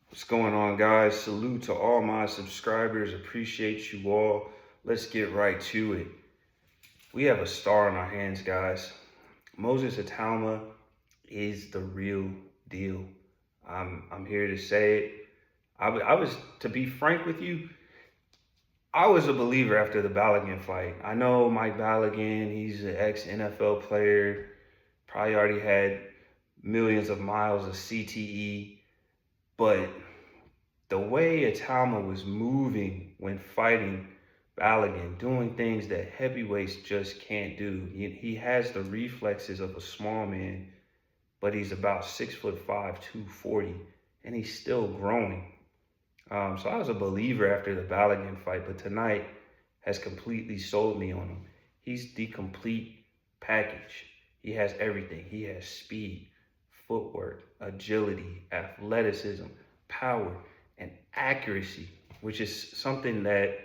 What's going on, guys? Salute to all my subscribers. Appreciate you all. Let's get right to it. We have a star on our hands, guys. Moses Itauma is the real deal. I'm here to say it. I was, to be frank with you, I was a believer after the Balogun fight. I know Mike Balogun, he's an ex-NFL player, probably already had millions of miles of CTE, but the way Itauma was moving when fighting Balogun, doing things that heavyweights just can't do. He has the reflexes of a small man, but he's about 6'5", 240, and he's still growing. So I was a believer after the Balogun fight, but tonight has completely sold me on him. He's the complete package. He has everything. He has speed, footwork, agility, athleticism, power, and accuracy, which is something that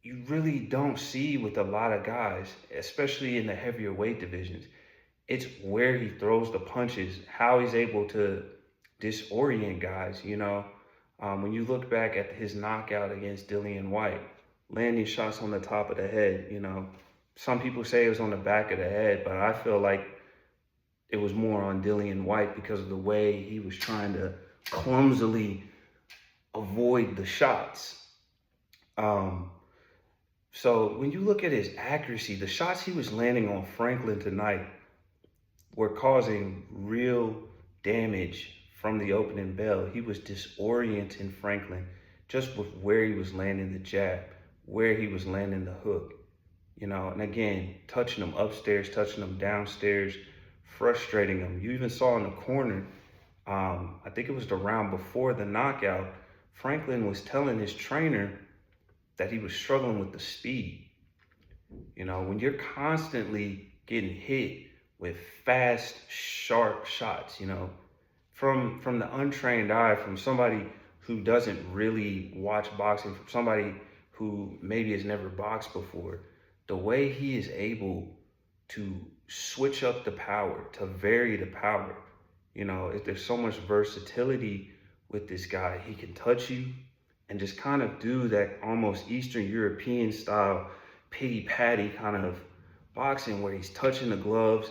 you really don't see with a lot of guys, especially in the heavier weight divisions. It's where he throws the punches, how he's able to disorient guys. When you look back at his knockout against Dillian White, landing shots on the top of the head, some people say it was on the back of the head, but I feel like it was more on Dillian White because of the way he was trying to clumsily avoid the shots. So when you look at his accuracy, the shots he was landing on Franklin tonight were causing real damage from the opening bell. He was disorienting Franklin just with where he was landing the jab, where he was landing the hook, and again, touching him upstairs, touching him downstairs, frustrating him. You even saw in the corner, I think it was the round before the knockout, Franklin was telling his trainer that he was struggling with the speed. When you're constantly getting hit with fast, sharp shots, from the untrained eye, from somebody who doesn't really watch boxing, from somebody who maybe has never boxed before, the way he is able to switch up the power, to vary the power, there's so much versatility with this guy. He can touch you and just kind of do that almost Eastern European style pity patty kind of boxing where he's touching the gloves.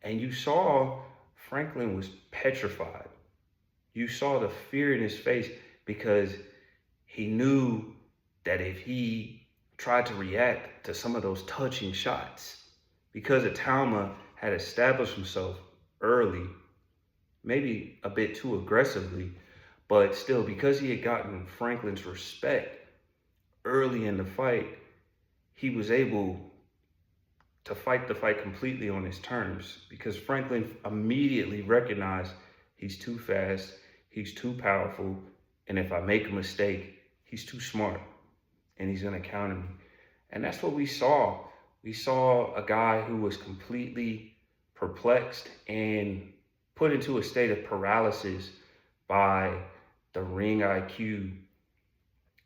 And you saw Franklin was petrified. You saw the fear in his face because he knew that if he tried to react to some of those touching shots, because Itauma had established himself early, maybe a bit too aggressively, but still, because he had gotten Franklin's respect early in the fight, he was able to fight the fight completely on his terms because Franklin immediately recognized he's too fast, he's too powerful, and if I make a mistake, he's too smart and he's gonna counter me. And that's what we saw. We saw a guy who was completely perplexed and put into a state of paralysis by the ring IQ,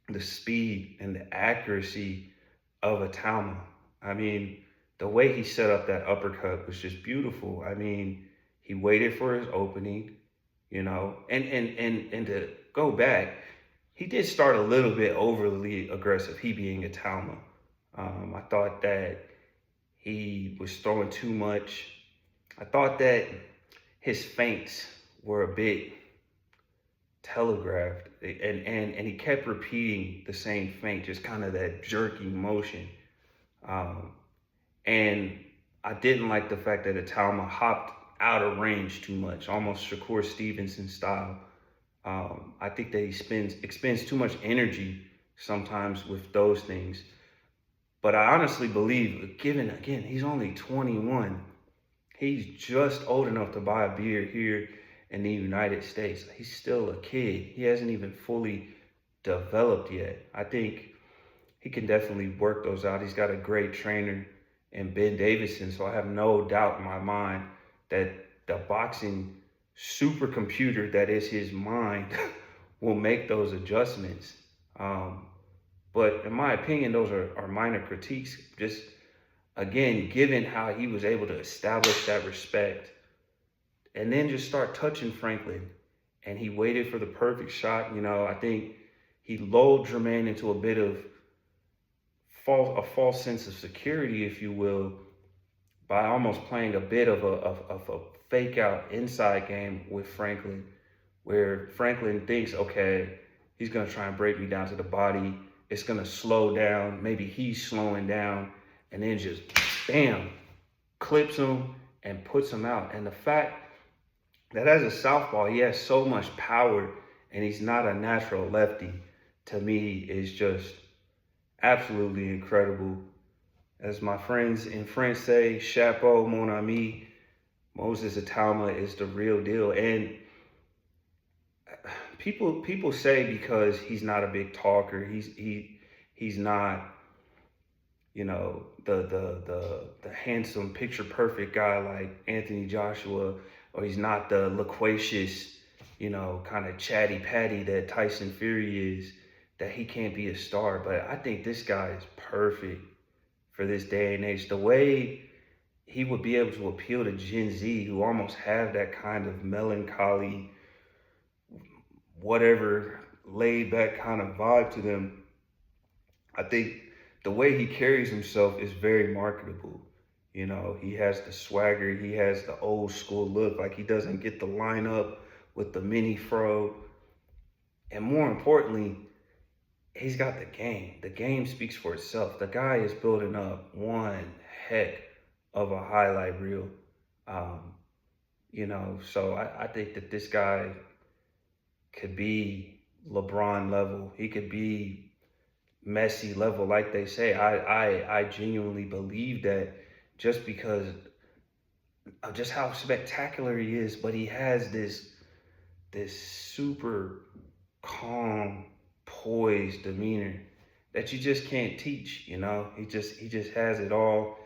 the speed, and the accuracy of Itauma. I mean, the way he set up that uppercut was just beautiful. I mean, he waited for his opening, and to go back, he did start a little bit overly aggressive, he being Itauma. I thought that he was throwing too much. I thought that his feints were a bit telegraphed, and he kept repeating the same feint, just kind of that jerking motion. And I didn't like the fact that Itauma hopped out of range too much, almost Shakur Stevenson style. I think that he expends too much energy sometimes with those things. But I honestly believe, given, again, he's only 21, he's just old enough to buy a beer here in the United States. He's still a kid. He hasn't even fully developed yet. I think he can definitely work those out. He's got a great trainer in Ben Davison, so I have no doubt in my mind that the boxing supercomputer that is his mind will make those adjustments. But in my opinion, those are minor critiques. Just, again, given how he was able to establish that respect and then just start touching Franklin and he waited for the perfect shot. You know, I think he lulled Jermaine into a bit of a false sense of security, if you will, by almost playing a bit of a fake out inside game with Franklin, where Franklin thinks, okay, he's gonna try and break me down to the body. It's gonna slow down. Maybe he's slowing down, and then just bam, clips him and puts him out. And the fact that as a southpaw, he has so much power, and he's not a natural lefty, to me is just absolutely incredible. As my friends in France say, chapeau, mon ami. Moses Itauma is the real deal. And people say because he's not a big talker, he's not, you know, the handsome, picture perfect guy like Anthony Joshua, or he's not the loquacious, you know, kind of chatty patty that Tyson Fury is, that he can't be a star. But I think this guy is perfect for this day and age. The way he would be able to appeal to Gen Z, who almost have that kind of melancholy, whatever, laid back kind of vibe to them. I think the way he carries himself is very marketable. You know, he has the swagger, he has the old school look, like he doesn't get the line up with the mini fro. And more importantly, he's got the game. The game speaks for itself. The guy is building up one heck of a highlight reel. You know, so I think that this guy could be LeBron level. He could be Messi level, like they say. I genuinely believe that, just because of just how spectacular he is. But he has this super calm, poised demeanor that you just can't teach. You know, he just has it all.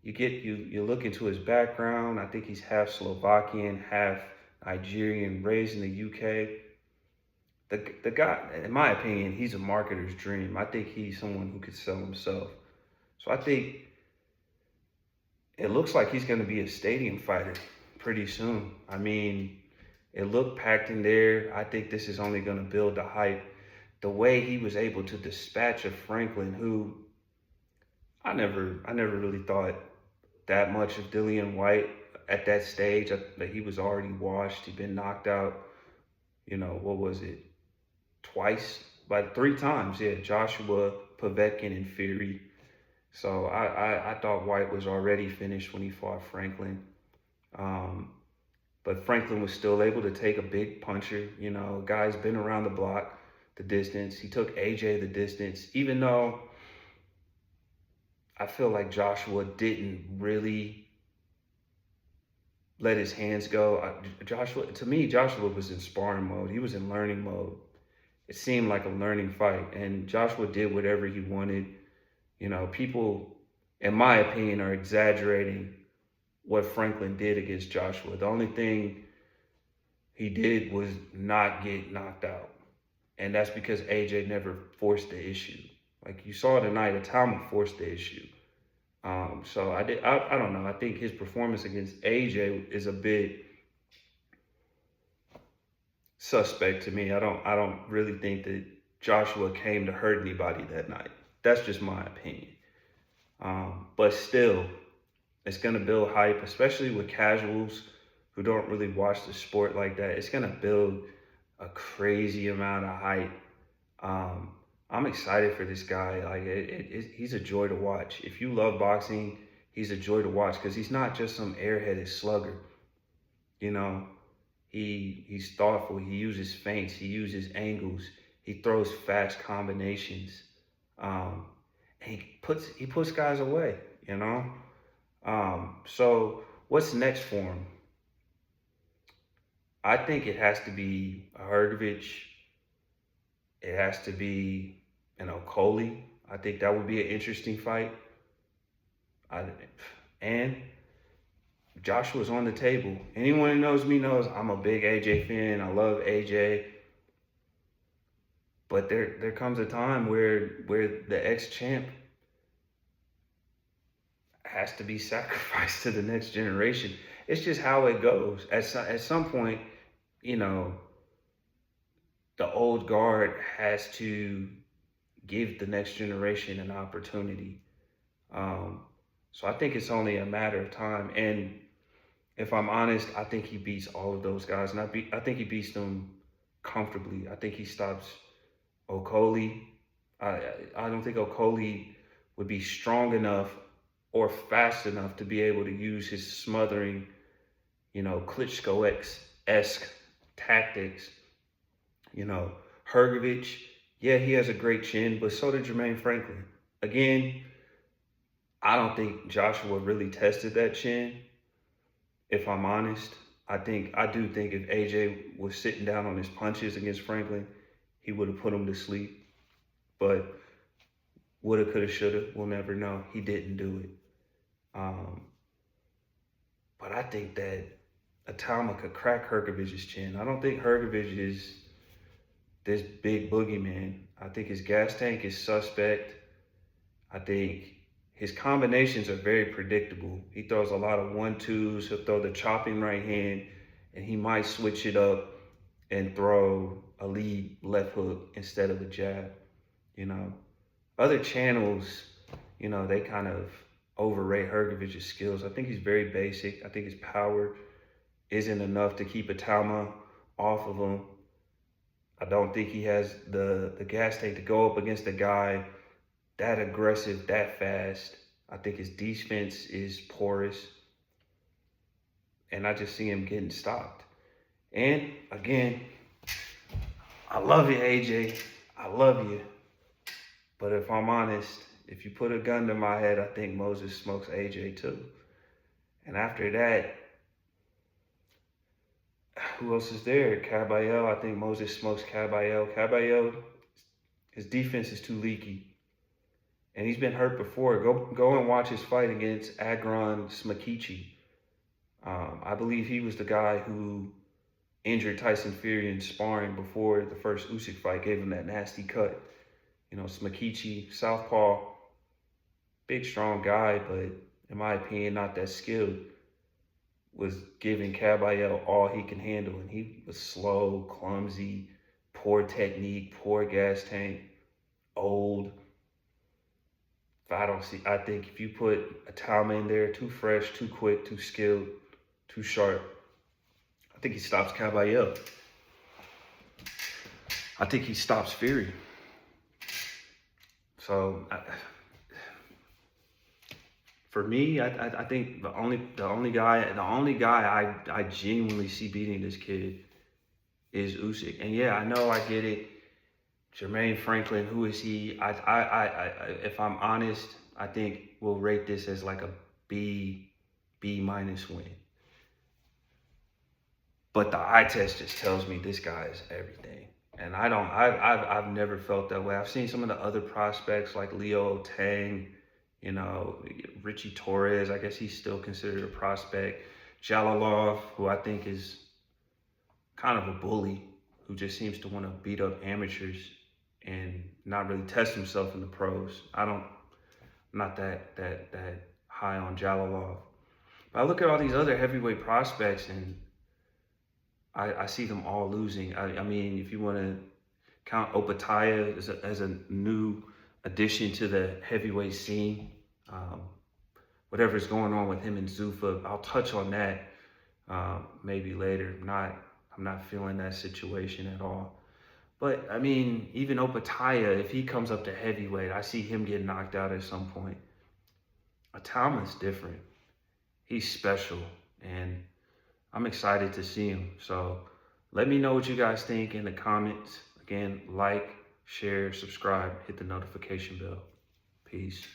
You look into his background. I think he's half Slovakian, half Nigerian, raised in the UK. The guy, in my opinion, he's a marketer's dream. I think he's someone who could sell himself. So I think it looks like he's going to be a stadium fighter pretty soon. I mean, it looked packed in there. I think this is only going to build the hype. The way he was able to dispatch of Franklin, who I never really thought that much of Dillian White at that stage. That he was already washed. He'd been knocked out, you know, what was it? Twice, like 3 times. Yeah, Joshua, Povetkin, and Fury. So I thought White was already finished when he fought Franklin. But Franklin was still able to take a big puncher. You know, guy's been around the block, the distance. He took AJ the distance, even though I feel like Joshua didn't really let his hands go. To me, Joshua was in sparring mode. He was in learning mode. It seemed like a learning fight, and Joshua did whatever he wanted. You know, people, in my opinion, are exaggerating what Franklin did against Joshua. The only thing he did was not get knocked out. And that's because AJ never forced the issue. Like you saw tonight, Itauma forced the issue. So I don't know. I think his performance against AJ is a bit suspect to me. I don't really think that Joshua came to hurt anybody that night. That's just my opinion. But still, it's going to build hype, especially with casuals who don't really watch the sport like that. It's going to build a crazy amount of hype. I'm excited for this guy. Like he's a joy to watch. If you love boxing, he's a joy to watch, because he's not just some airheaded slugger. You know, he's thoughtful. He uses feints. He uses angles. He throws fast combinations. And he puts guys away. You know. So what's next for him? I think it has to be a Hrgovic. It has to be an Okolie. I think that would be an interesting fight. And Joshua's on the table. Anyone who knows me knows I'm a big AJ fan. I love AJ. But there comes a time where the ex-champ has to be sacrificed to the next generation. It's just how it goes. At some point, you know, the old guard has to give the next generation an opportunity. Um, so I think it's only a matter of time. And if I'm honest, I think he beats all of those guys, and I think he beats them comfortably. I think he stops Okoli. I I don't think Okoli would be strong enough or fast enough to be able to use his smothering, Klitschko-esque tactics. You know, Hergovich, yeah, he has a great chin, but so did Jermaine Franklin. Again, I don't think Joshua really tested that chin, if I'm honest. I do think if AJ was sitting down on his punches against Franklin, he would have put him to sleep. But woulda, coulda, shoulda, we'll never know. He didn't do it. Um, but I think that Itauma could crack Hergovich's chin. I don't think Hergovich is this big boogeyman. I think his gas tank is suspect. I think his combinations are very predictable. He throws a lot of 1-2s. He'll throw the chopping right hand, and he might switch it up and throw a lead left hook instead of a jab. Other channels, they kind of overrate Hergovich's skills. I think he's very basic. I think his power isn't enough to keep Itauma off of him. I don't think he has the gas tank to go up against a guy that aggressive, that fast. I think his defense is porous. And I just see him getting stopped. And again, I love you, AJ. I love you. But if I'm honest, if you put a gun to my head, I think Moses smokes AJ too. And after that, who else is there? Caballero. I think Moses smokes Caballero. Caballero, his defense is too leaky. And he's been hurt before. Go and watch his fight against Agron Smakichi. I believe he was the guy who injured Tyson Fury in sparring before the first Usyk fight, gave him that nasty cut. Smakichi, southpaw, big, strong guy, but in my opinion, not that skilled, was giving Caballero all he can handle. And he was slow, clumsy, poor technique, poor gas tank, old. I think if you put Itauma in there, too fresh, too quick, too skilled, too sharp, I think he stops Caballero. I think he stops Fury. So for me, I think the only guy I genuinely see beating this kid is Usyk. And yeah, I know, I get it. Jermaine Franklin, who is he? If I'm honest, I think we'll rate this as like a B minus win. But the eye test just tells me this guy is everything. And I've never felt that way. I've seen some of the other prospects like Leo Tang, Richie Torres. I guess he's still considered a prospect. Jalalov, who I think is kind of a bully, who just seems to want to beat up amateurs and not really test himself in the pros. I'm not that high on Jalalov. But I look at all these other heavyweight prospects and I see them all losing. I mean, if you want to count Opataya as a new addition to the heavyweight scene, whatever's going on with him and Zuffa, I'll touch on that maybe later. I'm not feeling that situation at all. But I mean, even Opataya, if he comes up to heavyweight, I see him get knocked out at some point. Itauma's different. He's special, and I'm excited to see him. So let me know what you guys think in the comments. Again, like, share, subscribe, hit the notification bell. Peace.